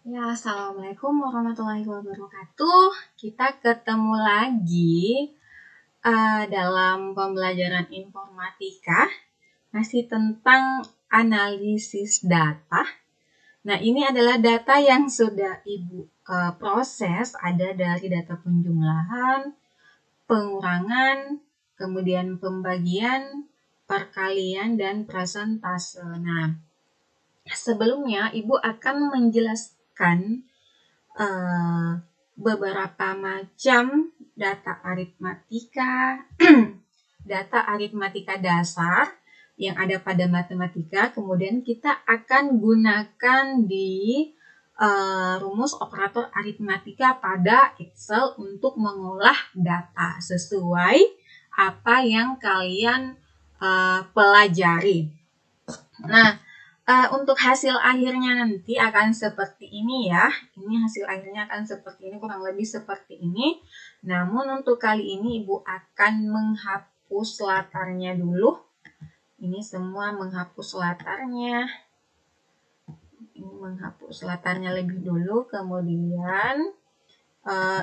Ya, Assalamualaikum warahmatullahi wabarakatuh. Kita ketemu lagi dalam pembelajaran informatika, masih tentang analisis data. Nah, ini adalah data yang sudah Ibu proses, ada dari data penjumlahan, pengurangan, kemudian pembagian, perkalian, dan persentase. Nah, sebelumnya Ibu akan menjelaskan beberapa macam data aritmatika, data aritmatika dasar yang ada pada matematika, kemudian kita akan gunakan di rumus operator aritmatika pada Excel untuk mengolah data sesuai apa yang kalian pelajari. Nah, untuk hasil akhirnya nanti akan seperti ini ya. Ini hasil akhirnya akan seperti ini, kurang lebih seperti ini. Namun untuk kali ini Ibu akan menghapus latarnya dulu. Ini semua menghapus latarnya. Ini menghapus latarnya lebih dulu. Kemudian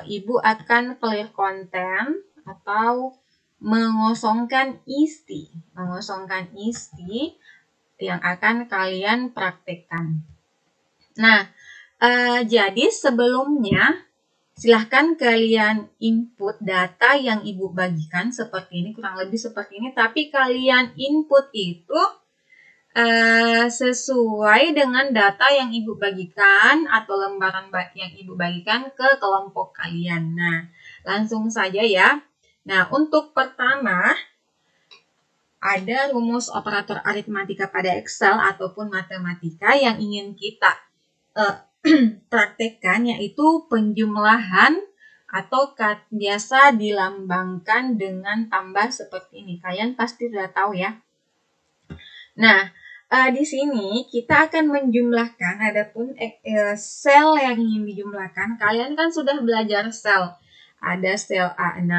Ibu akan clear content atau mengosongkan isi. Mengosongkan isi yang akan kalian praktekkan. Nah, jadi sebelumnya silahkan kalian input data yang Ibu bagikan seperti ini, kurang lebih seperti ini, tapi kalian input itu sesuai dengan data yang Ibu bagikan atau lembaran yang Ibu bagikan ke kelompok kalian. Nah, langsung saja ya. Nah, untuk pertama, ada rumus operator aritmatika pada Excel ataupun matematika yang ingin kita praktekkan, yaitu penjumlahan atau biasa dilambangkan dengan tambah seperti ini. Kalian pasti sudah tahu ya. Nah, di sini kita akan menjumlahkan, adapun sel yang ingin dijumlahkan, kalian kan sudah belajar sel. Ada sel A6,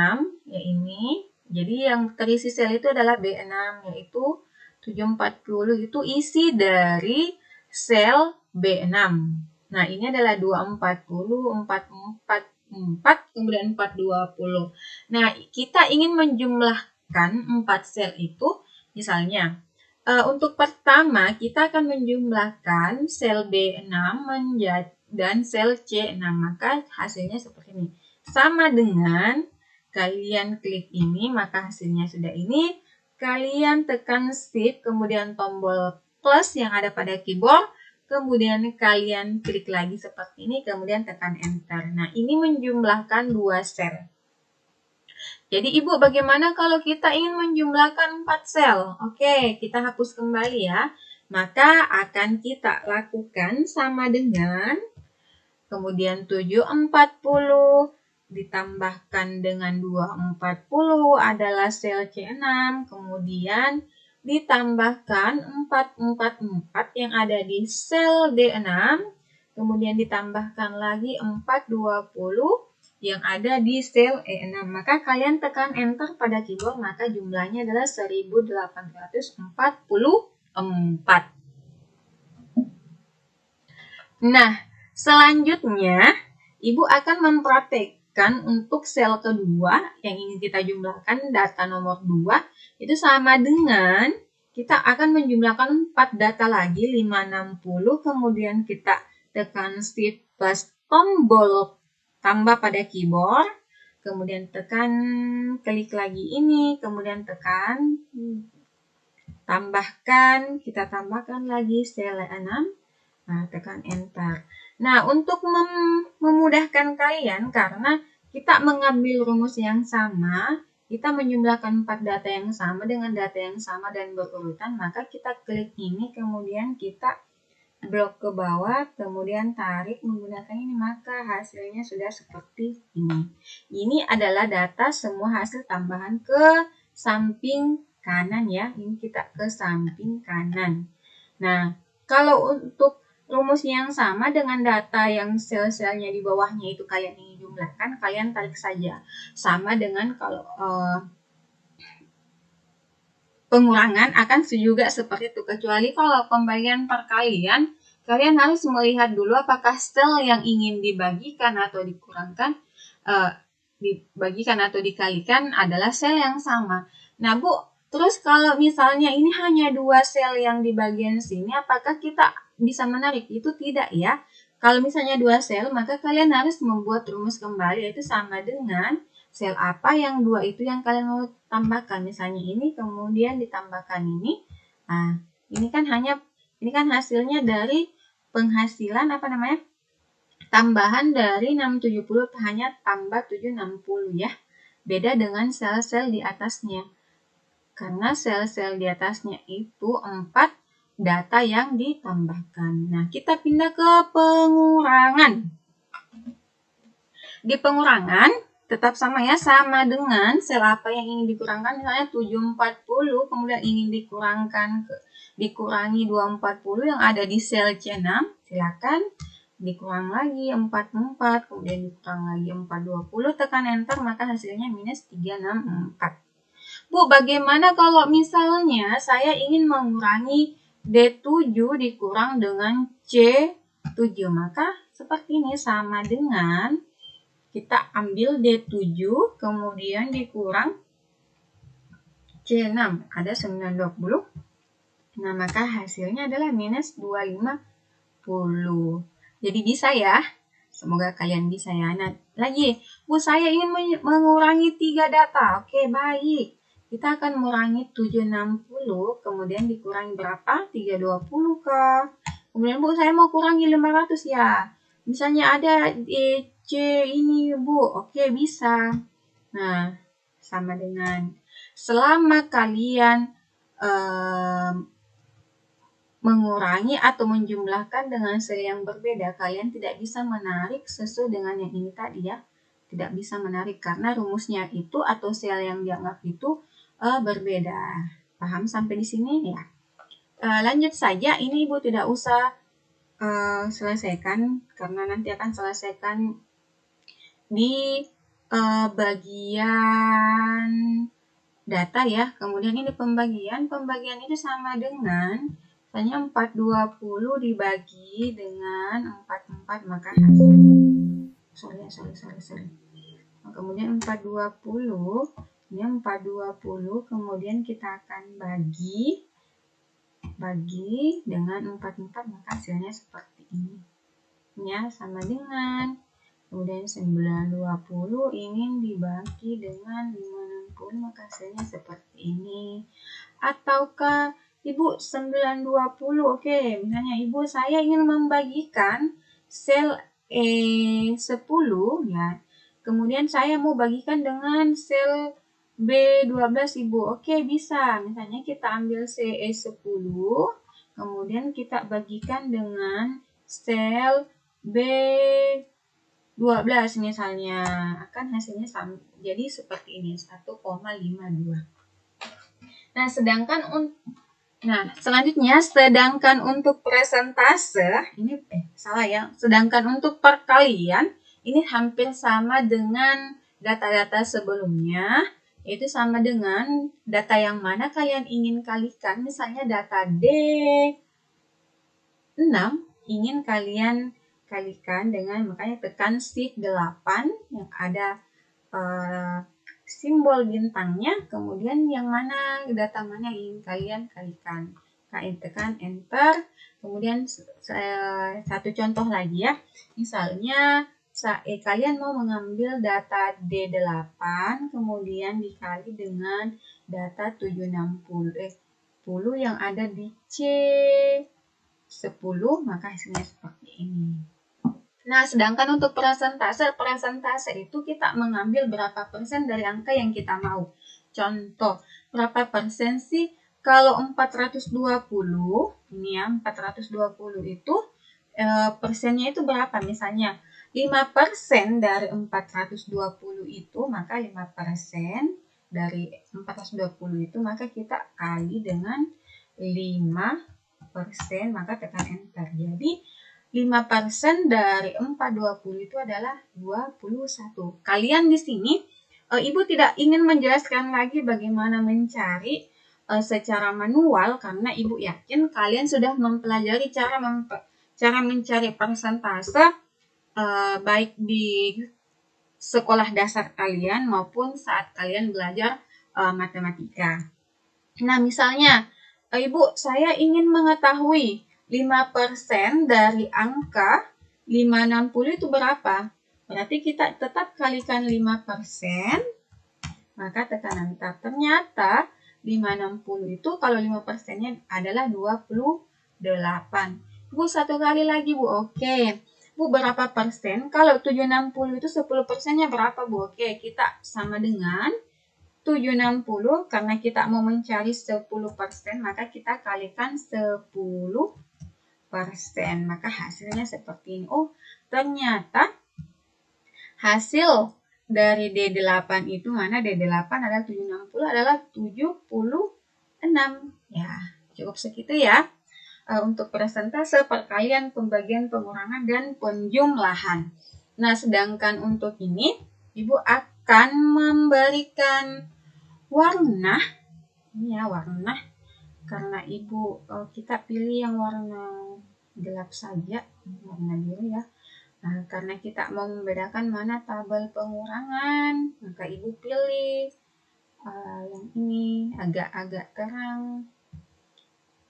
ya ini. Jadi yang terisi sel itu adalah B6, yaitu 740 itu isi dari sel B6. Nah, ini adalah 240, 444, kemudian 420. Nah, kita ingin menjumlahkan 4 sel itu, misalnya, untuk pertama, kita akan menjumlahkan sel B6 dan sel C6. Maka hasilnya seperti ini. Sama dengan kalian klik ini, maka hasilnya sudah ini. Kalian tekan shift, kemudian tombol plus yang ada pada keyboard. Kemudian kalian klik lagi seperti ini, kemudian tekan enter. Nah, ini menjumlahkan 2 sel. Jadi Ibu, bagaimana kalau kita ingin menjumlahkan 4 sel? Oke, kita hapus kembali ya. Maka akan kita lakukan sama dengan kemudian 740 ditambahkan dengan 240 adalah sel C6, kemudian ditambahkan 444 yang ada di sel D6, kemudian ditambahkan lagi 420 yang ada di sel E6. Maka kalian tekan enter pada keyboard, maka jumlahnya adalah 1844. Nah, selanjutnya Ibu akan mempraktekkan untuk sel kedua yang ingin kita jumlahkan, data nomor 2, itu sama dengan kita akan menjumlahkan 4 data lagi, 560, kemudian kita tekan shift plus tombol tambah pada keyboard, kemudian tekan klik lagi ini, kemudian tekan tambahkan, kita tambahkan lagi sel 6, nah tekan enter. Nah, untuk memudahkan kalian, karena kita mengambil rumus yang sama, kita menjumlahkan 4 data yang sama dengan data yang sama dan berurutan, maka kita klik ini, kemudian kita blok ke bawah, kemudian tarik menggunakan ini, maka hasilnya sudah seperti ini. Ini adalah data semua hasil tambahan ke samping kanan ya, ini kita ke samping kanan. Nah, kalau untuk rumus yang sama dengan data yang sel-selnya di bawahnya itu kalian ingin jumlahkan, kalian tarik saja. Sama dengan kalau pengurangan akan juga seperti itu, kecuali kalau pembagian perkalian kalian harus melihat dulu apakah sel yang ingin dibagikan atau dikurangkan, dibagikan atau dikalikan adalah sel yang sama. Nah Bu, terus kalau misalnya ini hanya 2 sel yang di bagian sini, apakah kita bisa menarik? Itu tidak ya. Kalau misalnya 2 sel, maka kalian harus membuat rumus kembali, yaitu sama dengan sel apa yang 2 itu yang kalian mau tambahkan. Misalnya ini, kemudian ditambahkan ini. Nah, ini kan hasilnya dari penghasilan tambahan dari 670 hanya tambah 760 ya. Beda dengan sel-sel di atasnya. Karena sel-sel di atasnya itu 4 data yang ditambahkan. Nah, kita pindah ke pengurangan. Di pengurangan tetap sama ya, sama dengan sel apa yang ingin dikurangkan, misalnya 740 kemudian ingin dikurangi 240 yang ada di sel C6, silakan dikurang lagi 44, kemudian dikurang lagi 420, tekan enter, maka hasilnya minus 364. Bu, bagaimana kalau misalnya saya ingin mengurangi D7 dikurang dengan C7? Maka seperti ini, sama dengan kita ambil D7 kemudian dikurang C6, ada 920. Nah, maka hasilnya adalah minus 250. Jadi bisa ya. Semoga kalian bisa ya. Nah, lagi, Bu, saya ingin mengurangi 3 data. Oke, baik. Kita akan mengurangi 760, kemudian dikurangi berapa? 320 kah? Kemudian Bu, saya mau kurangi 500 ya. Misalnya ada C ini Bu, oke bisa. Nah, sama dengan selama kalian mengurangi atau menjumlahkan dengan sel yang berbeda, kalian tidak bisa menarik sesuai dengan yang ini tadi ya. Tidak bisa menarik karena rumusnya itu atau sel yang dianggap itu berbeda. Paham sampai di sini ya? Lanjut saja, ini Ibu tidak usah selesaikan karena nanti akan selesaikan di bagian data ya. Kemudian ini pembagian itu sama dengan misalnya 420 dibagi dengan 44, maka hasilnya kemudian 420 ini 420 kemudian kita akan bagi dengan 44, maka hasilnya seperti ini ya, sama dengan kemudian 920 ingin dibagi dengan 560, maka hasilnya seperti ini. Ataukah Ibu 920, oke, misalnya Ibu saya ingin membagikan sel E10 ya. Kemudian saya mau bagikan dengan sel B12 Ibu. Oke, bisa. Misalnya kita ambil CE10, kemudian kita bagikan dengan sel B12 misalnya, akan hasilnya sama. Jadi seperti ini, 1,52. Nah, sedangkan untuk persentase, ini sedangkan untuk perkalian, ini hampir sama dengan data-data sebelumnya, yaitu sama dengan data yang mana kalian ingin kalikan. Misalnya data D6 ingin kalian kalikan dengan, makanya tekan shift 8 yang ada simbol bintangnya, kemudian yang mana data mana yang ingin kalian kalikan. Kalian tekan enter. Kemudian satu contoh lagi ya. Misalnya kalian mau mengambil data D8 kemudian dikali dengan data 760 yang ada di C10, maka hasilnya seperti ini. Nah, sedangkan untuk persentase itu kita mengambil berapa persen dari angka yang kita mau. Contoh, berapa persen sih kalau 420, ini ya 420 itu persennya itu berapa? Misalnya 5% dari 420 itu, maka 5% dari 420 itu, maka kita kali dengan 5%, maka tekan enter. Jadi 5% dari 420 itu adalah 21. Kalian di sini, Ibu tidak ingin menjelaskan lagi bagaimana mencari secara manual, karena Ibu yakin kalian sudah mempelajari cara cara mencari persentase baik di sekolah dasar kalian maupun saat kalian belajar matematika. Nah, misalnya, Ibu, saya ingin mengetahui 5% dari angka 560 itu berapa? Berarti kita tetap kalikan 5%, maka tekanan tab. Ternyata 560 itu kalau 5%-nya adalah 28. Bu, satu kali lagi, Bu. Oke. Bu, berapa persen? Kalau 760 itu 10%-nya berapa, Bu? Oke, kita sama dengan 760, karena kita mau mencari 10%, maka kita kalikan 10%. Maka hasilnya seperti ini. Oh, ternyata hasil dari D8 itu mana? D8 adalah 760 adalah 76. Ya, cukup segitu ya. Untuk persentase, perkalian, pembagian, pengurangan, dan penjumlahan. Nah, sedangkan untuk ini, Ibu akan memberikan warna. Ini ya, warna. Karena Ibu, kita pilih yang warna gelap saja, warna biru ya. Nah, karena kita mau membedakan mana tabel pengurangan, maka Ibu pilih yang ini agak-agak terang.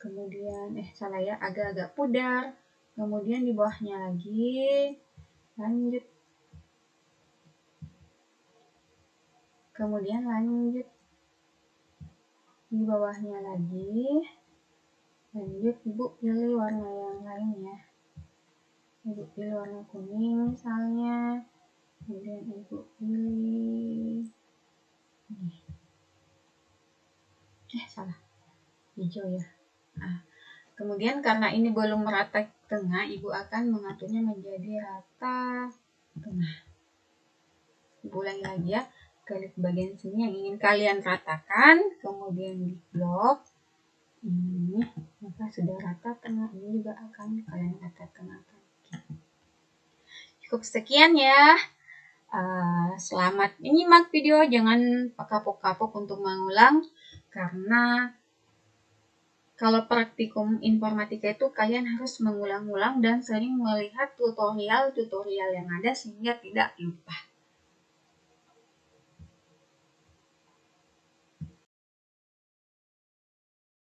Kemudian, salah ya, agak-agak pudar. Kemudian di bawahnya lagi, lanjut. Kemudian lanjut. Di bawahnya lagi, lanjut. Ibu pilih warna yang lain ya. Ibu pilih warna kuning misalnya. Kemudian Ibu pilih salah, hijau ya. Nah, kemudian karena ini belum merata tengah, Ibu akan mengaturnya menjadi rata tengah. Ibu ulangi lagi ya, klik bagian sini yang ingin kalian ratakan, kemudian di blok ini, maka sudah rata tengah, ini juga akan kalian rata tengahkan. Cukup sekian ya. Selamat menyimak video, jangan kapok-kapok untuk mengulang, karena kalau praktikum informatika itu kalian harus mengulang-ulang dan sering melihat tutorial-tutorial yang ada sehingga tidak lupa.